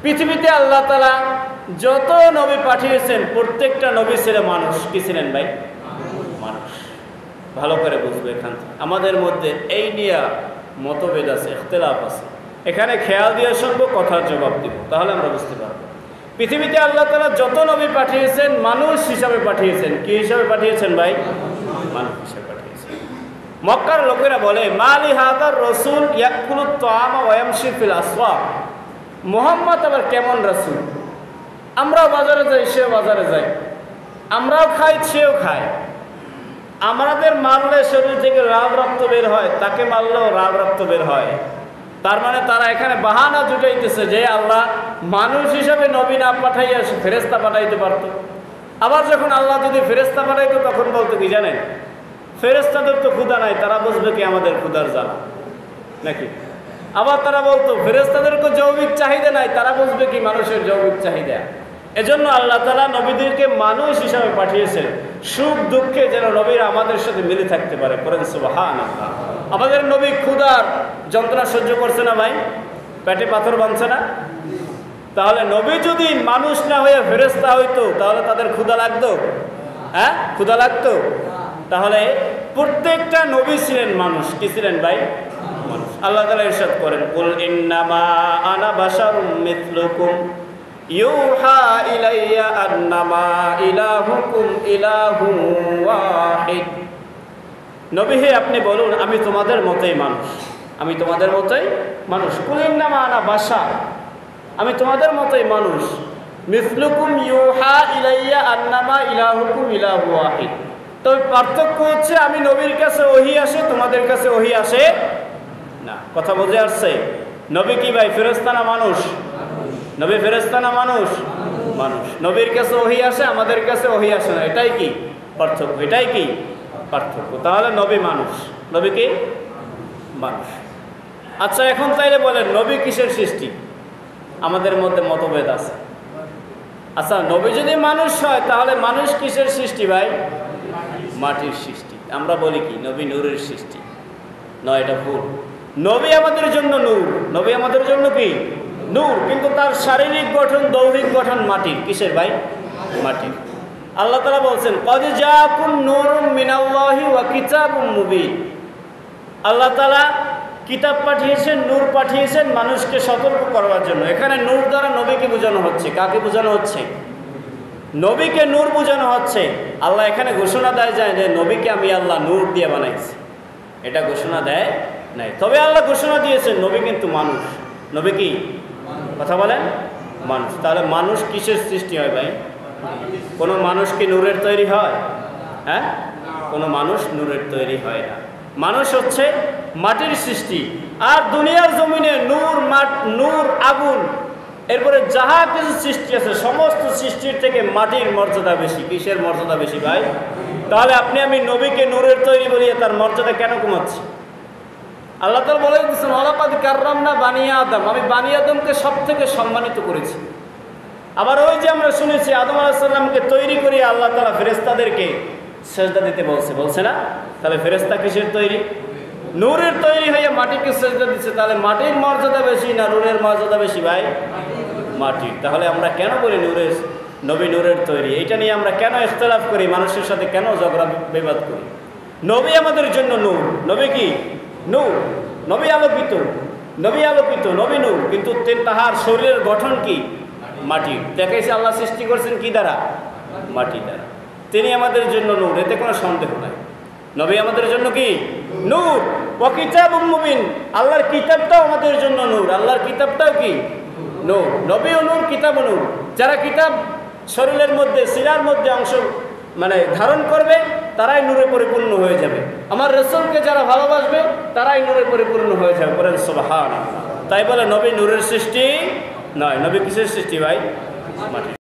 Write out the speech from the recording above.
পৃথিবীতে আল্লাহ তাআলা যত নবী পাঠিয়েছেন প্রত্যেকটা নবী ছিলেন মানুষ। কি ছিলেন ভাই? মানুষ। ভালো করে বুঝবে এখান থেকে। আমাদের মধ্যে এই নিয়ে মতভেদ আছে, ইখতিলাফ আছে। এখানে খেয়াল দিয়ে শুনবো, কথার জবাব দিব, তাহলে আমরা বুঝতে পারবো। পৃথিবীতে আল্লাহ তাআলা যত নবী পাঠিয়েছেন মানুষ হিসাবে পাঠিয়েছেন। কি হিসাবে পাঠিয়েছেন ভাই? মানুষ হিসাবে পাঠিয়েছেন। মক্কার লোকেরা বলে মালি হাদার রাসূল ইয়াকুলুত তাআমা ওয়া ইয়ামশি ফিল আসওয়াক। মুহাম্মদ আবার কেমন রাসূল? আমরাও বাজারে যাই, সেও বাজারে যায়, আমরাও খাই, সেও খায়। আমাদের মারলে শরীর থেকে লাল রক্ত বের হয়, তাকে মারলেও লাল রক্ত বের হয়। তার মানে তারা এখানে বাহানা জুটাইতেছে যে আল্লাহ মানুষ হিসাবে নবী না পাঠাইয়া ফেরেশতা পাঠাইতে পারত। আবার যখন আল্লাহ যদি ফেরেশতা পাঠাইতো তখন বলতো কি জানেন? ফেরেশতাদের তো ক্ষুধা নাই, তারা বুঝবে কি আমাদের ক্ষুধার জ্বালা নাকি? আবার তারা বলতো ফেরেশতাদেরকে যৌবিক চাহিদা নাই, তারা বুঝবে কি মানুষের যৌবিক চাহিদা। এজন্য আল্লাহ তাআলা নবীদেরকে মানুষ হিসাবে পাঠিয়েছেন, সুখ দুঃখে যেন নবীরা আমাদের সাথে মিলে থাকতে পারে। করেন সুবহানাল্লাহ। আমাদের নবী ক্ষুধার যন্ত্রণা সহ্য করছে না ভাই? পেটে পাথর বাঁধছে না? তাহলে নবী যদি মানুষ না হয়ে ফেরেশতা হইতো তাহলে তাদের ক্ষুধা লাগতো? হ্যাঁ, ক্ষুধা লাগতো? তাহলে প্রত্যেকটা নবী ছিলেন মানুষ। কি ছিলেন ভাই? মানুষ। আল্লাহ তাআলা ইরশাদ করেন কুল ইন্নামা আনা বাশারুম মিথলুকুম ইউহা ইলাইয়া আন্নামা ইলাহুকুম ইলাহুন ওয়াহিদ। নবী হে, আপনি বলুন আমি তোমাদের মতোই মানুষ, আমি তোমাদের মতোই মানুষ। কুল ইন্নামা আনা বাশার, আমি তোমাদের মতোই মানুষ। মিথলুকুম ইউহা ইলাইয়া আন্নামা ইলাহুকুম ইলাহু ওয়াহিদ। তবে পার্থক্য হচ্ছে আমি নবীর কাছে ওহী আসে, তোমাদের কাছে ওহী আসে না। কথা বুঝে আসছে? নবী কি ভাই ফেরেশতা না মানুষ? নবী ফেরেশতা না মানুষ? মানুষ। নবীর কাছে ওহী আসে, আমাদের কাছে ওহী আসে না। এটাই কি পার্থক্য? এটাই কি পার্থক্য? তাহলে নবী মানুষ, নবী কি মানুষ। আচ্ছা, এখন তাইলে বলেন নবী কিসের সৃষ্টি? আমাদের মধ্যে মতভেদ আছে। আচ্ছা, নবী যদি মানুষ হয় তাহলে মানুষ কিসের সৃষ্টি ভাই? মাটির সৃষ্টি। আমরা বলি কি নবী নূরের সৃষ্টি। নয়, এটা ভুল। নবী আমাদের জন্য নূর, নবী আমাদের জন্য কি নূর, কিন্তু তার শারীরিক গঠন, দৈহিক গঠন মাটির। কিসের ভাই? মাটির। আল্লাহ তাআলা বলছেন কদ জাআকুম নূরুম মিনাল্লাহি ওয়া কিতাবুম মুবিন। আল্লাহ তাআলা কিতাব পাঠিয়েছেন, নূর পাঠিয়েছেন মানুষকে সতর্ক করার জন্য। এখানে নূর দ্বারা নবীকে বোঝানো হচ্ছে। কাকে বোঝানো হচ্ছে? নবীকে নূর বোঝানো হচ্ছে। আল্লাহ এখানে ঘোষণা দেয় যায় যে নবীকে আমি আল্লাহ নূর দিয়ে বানাইছি, এটা ঘোষণা দেয় নাই। তবে আল্লাহ ঘোষণা দিয়েছেন নবী কিন্তু মানুষ। নবী কি? কথা বলেন, মানুষ। তাহলে মানুষ কিসের সৃষ্টি হয় ভাই? কোনো মানুষ কি নূরের তৈরি হয়? হ্যাঁ, কোনো মানুষ নূরের তৈরি হয় না। মানুষ হচ্ছে মাটির সৃষ্টি। আর দুনিয়ার জমিনে নূর, নূর, আগুন, এরপরে যাহা কিছু সৃষ্টি আছে সমস্ত সৃষ্টির থেকে মাটির মর্যাদা বেশি। কিসের মর্যাদা বেশি ভাই? তাহলে আপনি আমি নবীকে নূরের তৈরি বলিয়ে তার মর্যাদা কেন কমাচ্ছি? আল্লাহ তাআলা বলে দিয়েছেন ওয়ালাকাদ কাররামনা বানি আদম, আমি বানি আদমকে সব থেকে সম্মানিত করেছি। আবার ওই যে আমরা শুনেছি আদম আলাইহিস সালামকে তৈরি করিয়ে আল্লাহ তাআলা ফেরেশতাদেরকে সেজদা দিতে বলছে, বলছে না? তাহলে ফেরেশতা কিসের তৈরি? নূরের তৈরি হয়ে মাটিকে সেজদা দিচ্ছে। তাহলে মাটির মর্যাদা বেশি না নূরের মর্যাদা বেশি ভাই? মাটির। তাহলে আমরা কেন বলি নূরের, নবী নূরের তৈরি? এটা নিয়ে আমরা কেন ইখতিলাফ করি? মানুষের সাথে কেন ঝগড়া বিবাদ করি? নবী আমাদের জন্য নূর। নবী কি? নূর। নবী আলোকিত, নবী আলোকিত, নবী নূর। কিন্তু তাহার শরীরের গঠন কি? মাটির। দেখাইছে আল্লাহ সৃষ্টি করছেন কি দ্বারা? মাটি দ্বারা। তিনি আমাদের জন্য নূর, এতে কোনো সন্দেহ নাই। নবী আমাদের জন্য কি? নূর। ওয়া কিতাবুম মুবিন, আল্লাহর কিতাবটাও আমাদের জন্য নূর। আল্লাহর কিতাবটাও কি? নূর। নবীও নূর, কিতাবও নূর। যারা কিতাব শরীরের মধ্যে, সিরার মধ্যে অংশ ধারণ করবে তারাই নূরে পরিপূর্ণ হয়ে যাবে। আমার রাসূলকে যারা ভালোবাসবে তারাই নূরে পরিপূর্ণ হয়ে যাবে। বলেন সুবহানাল্লাহ। তাই বলে নবী নূরের সৃষ্টি নয়। নবী কিসের সৃষ্টি ভাই? মাটির।